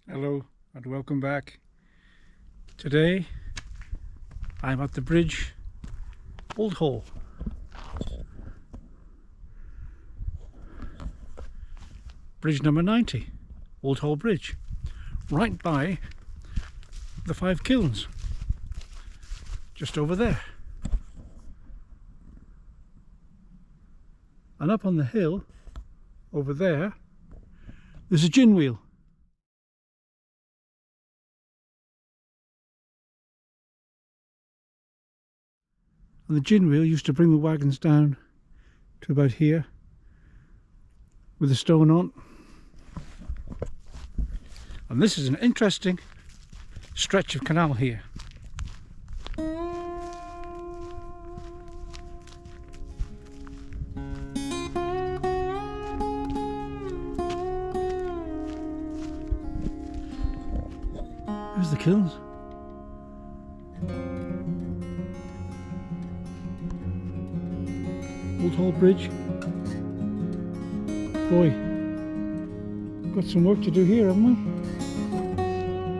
Hello and welcome back. Today I'm at the bridge, Old Hall. Bridge number 90, Old Hall Bridge, right by the 5 kilns, just over there. And up on the hill, over there, there's a gin wheel. And the gin wheel used to bring the wagons down to about here with a stone on. And this is an interesting stretch of canal here. There's the kilns. Old Hall Bridge. Boy, got some work to do here, haven't we?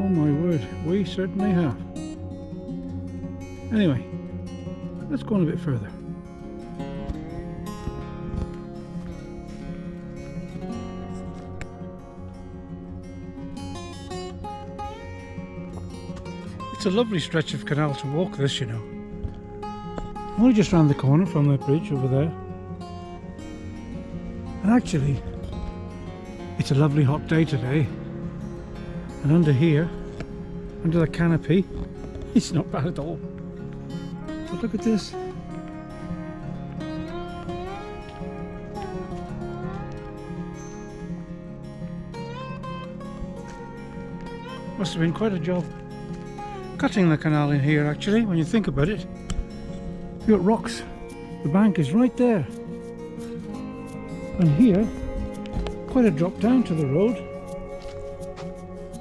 Oh my word, we certainly have. Anyway, let's go on a bit further. It's a lovely stretch of canal to walk this, you know. I'm only just round the corner from that bridge over there. And actually, it's a lovely hot day today. And under here, under the canopy, it's not bad at all. But look at this. Must have been quite a job cutting the canal in here, actually, when you think about it. You've got rocks. The bank is right there. And here, quite a drop down to the road.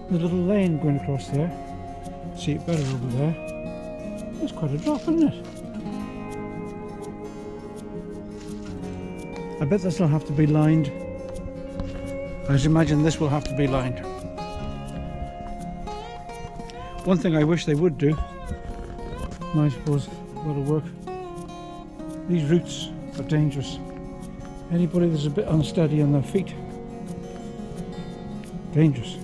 There's a little lane going across there. See it better over there. That's quite a drop, isn't it? I bet this will have to be lined. I just imagine this will have to be lined. One thing I wish they would do, I suppose a lot of work. These roots are dangerous. Anybody that's a bit unsteady on their feet, dangerous.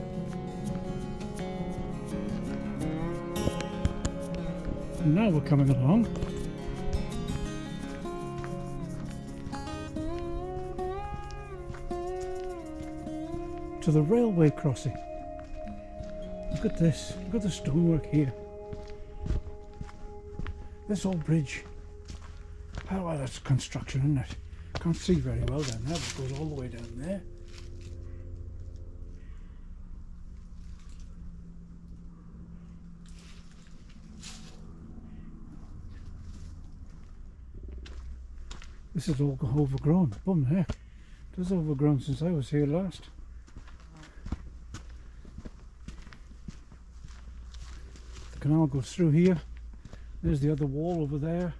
And now we're coming along to the railway crossing. Look at this, look at the stonework here. This old bridge. Oh, that's construction, isn't it? Can't see very well down there, but it goes all the way down there. This is all overgrown. Bum heck. It was overgrown since I was here last. The canal goes through here. There's the other wall over there.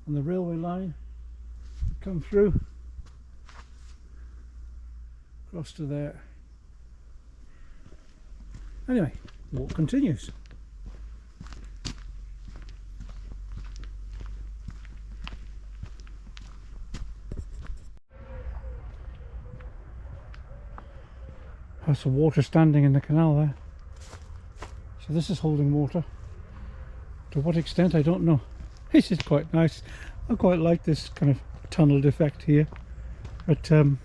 On the railway line, come through, across to there. Anyway, the walk continues. That's the water standing in the canal there. So this is holding water. To what extent, I don't know. This is quite nice. I quite like this kind of tunnelled effect here. But of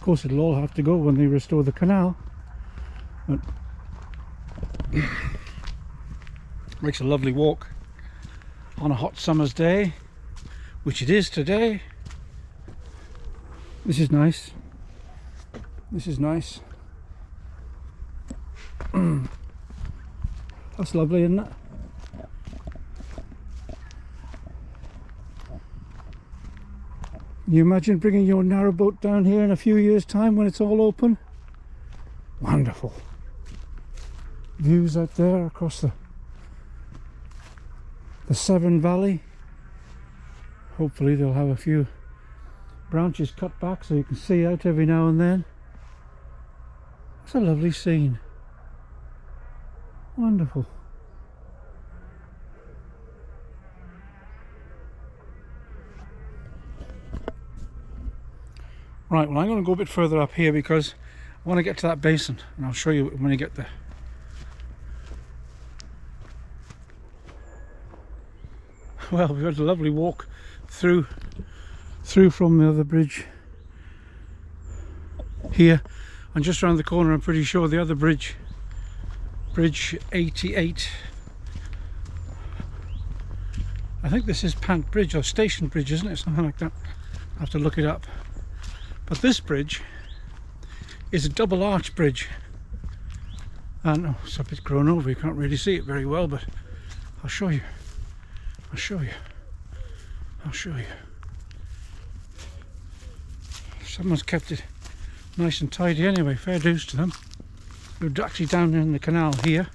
course it'll all have to go when they restore the canal. But makes a lovely walk on a hot summer's day, which it is today. This is nice. This is nice. That's lovely, isn't it? Can you imagine bringing your narrowboat down here in a few years' time when it's all open? Wonderful. Views out there across the Severn Valley. Hopefully they'll have a few branches cut back so you can see out every now and then. What a lovely scene. Wonderful. Right, well I'm going to go a bit further up here because I want to get to that basin, and I'll show you when I get there. Well, we've had a lovely walk through from the other bridge here, and just around the corner I'm pretty sure the other bridge 88, I think this is Pant Bridge or Station Bridge, isn't it? Something like that. I have to look it up. But this bridge is a double arch bridge, and oh, it's a bit grown over, you can't really see it very well, but I'll show you. I'll show you. Someone's kept it nice and tidy anyway, fair dues to them. We're actually down in the canal here.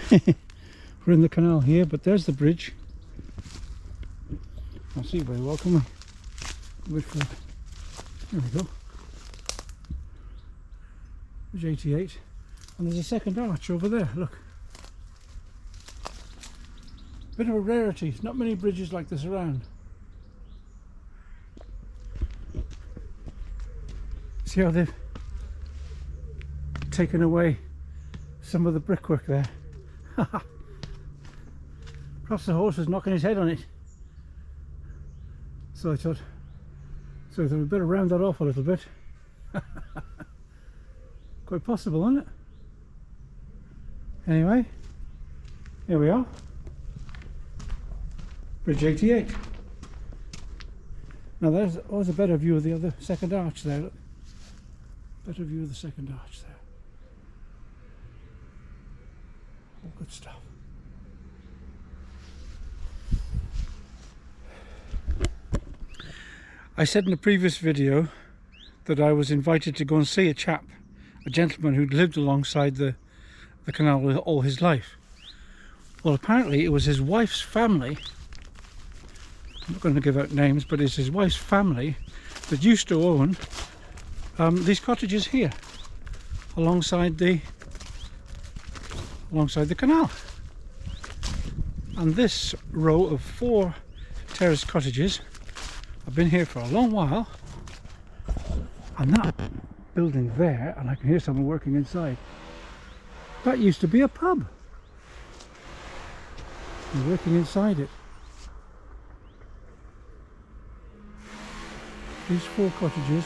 We're in the canal here, but there's the bridge. Can't see very well, can we? A bit further. There we go. Bridge 88. And there's a second arch over there, look. Bit of a rarity, not many bridges like this around. See how they've taken away some of the brickwork there. Perhaps the horse was knocking his head on it. So I thought we better round that off a little bit. Quite possible, isn't it? Anyway, here we are. Bridge 88. Now there's always a better view of the other second arch there. Look. Better view of the second arch there. All good stuff. I said in a previous video that I was invited to go and see a gentleman who'd lived alongside the canal all his life. Well, apparently it was his wife's family. I'm not going to give out names, but it's his wife's family that used to own these cottages here alongside the canal. And this row of 4 terraced cottages have been here for a long while, and that building there, and I can hear someone working inside, that used to be a pub. They're working inside it. These 4 cottages.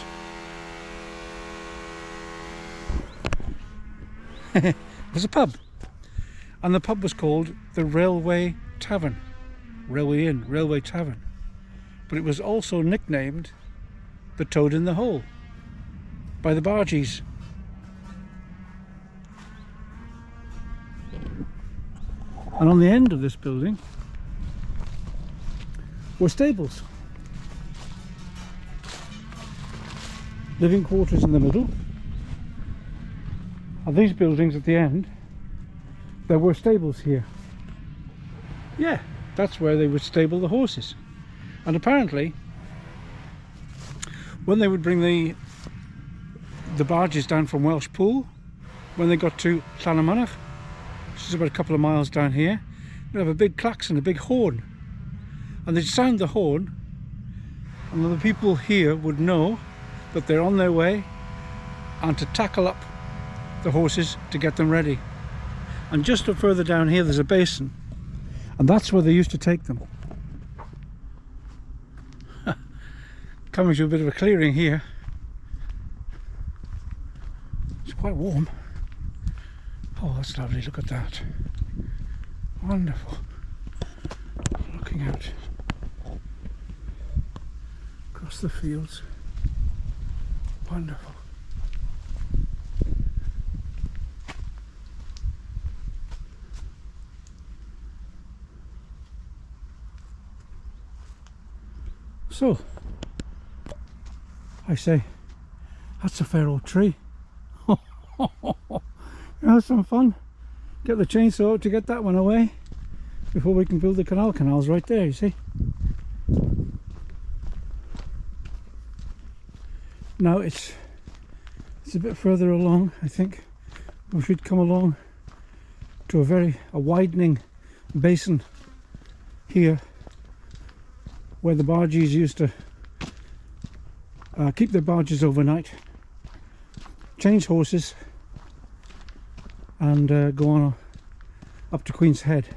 Was a pub, and the pub was called the Railway Tavern, Railway Inn, Railway Tavern, but it was also nicknamed the Toad in the Hole by the Barges. And on the end of this building were stables, living quarters in the middle. And these buildings at the end, there were stables here. Yeah, that's where they would stable the horses. And apparently, when they would bring the barges down from Welsh Pool, when they got to Llanymynech, which is about a couple of miles down here, they'd have a big klaxon, a big horn. And they'd sound the horn, and the people here would know that they're on their way and to tackle up the horses to get them ready. And just up further down here there's a basin, and that's where they used to take them. Coming to a bit of a clearing here. It's quite warm. Oh, that's lovely, look at that. Wonderful. Looking out across the fields. Wonderful. So, I say, that's a fair old tree. Have some fun. Get the chainsaw out to get that one away before we can build the canal. Canal's right there, you see. Now it's It's a bit further along. I think we should come along to a widening basin here, where the barges used to keep their barges overnight, change horses, and go on up to Queen's Head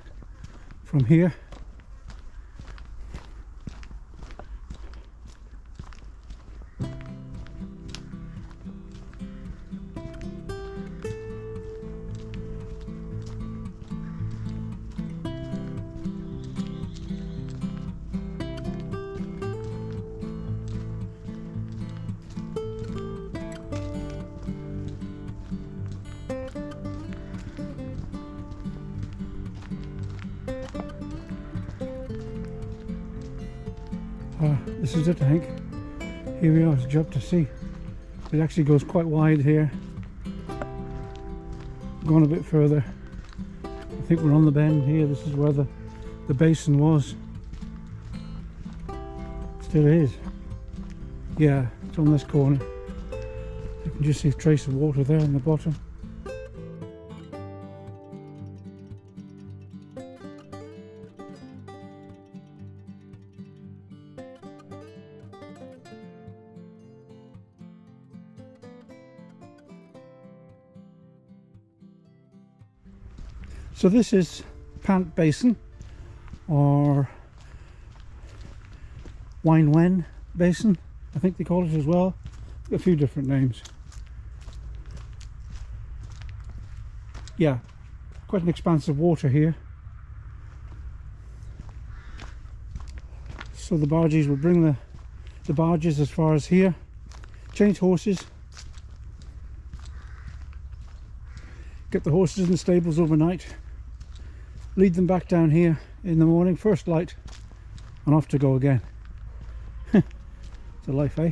from here. This is it, I think. Here we are, it's a job to see. It actually goes quite wide here. Going a bit further. I think we're on the bend here. This is where the basin was. Still is. Yeah, it's on this corner. You can just see a trace of water there in the bottom. So this is Pant Basin, or Waen Wen Basin, I think they call it as well. A few different names. Yeah, quite an expanse of water here. So the barges will bring the barges as far as here, change horses, get the horses in the stables overnight, lead them back down here in the morning, first light, and off to go again. It's a life, eh?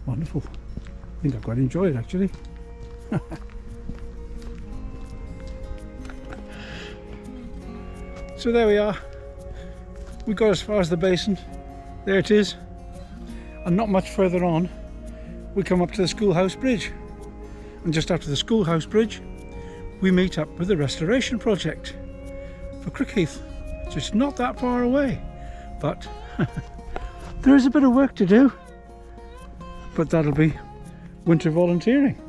Wonderful. I think I quite enjoy it, actually. So there we are. We got as far as the basin. There it is. And not much further on, we come up to the schoolhouse bridge. And just after the schoolhouse bridge, we meet up with the restoration project for Crickheath. So it's not that far away, but there is a bit of work to do. But that'll be winter volunteering.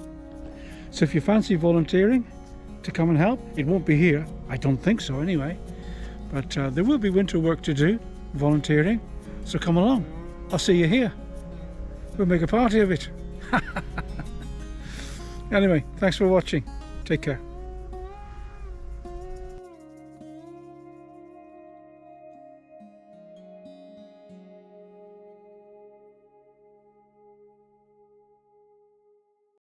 So if you fancy volunteering to come and help, it won't be here. I don't think so anyway. But there will be winter work to do, volunteering. So come along. I'll see you here. We'll make a party of it. Anyway, thanks for watching. Take care.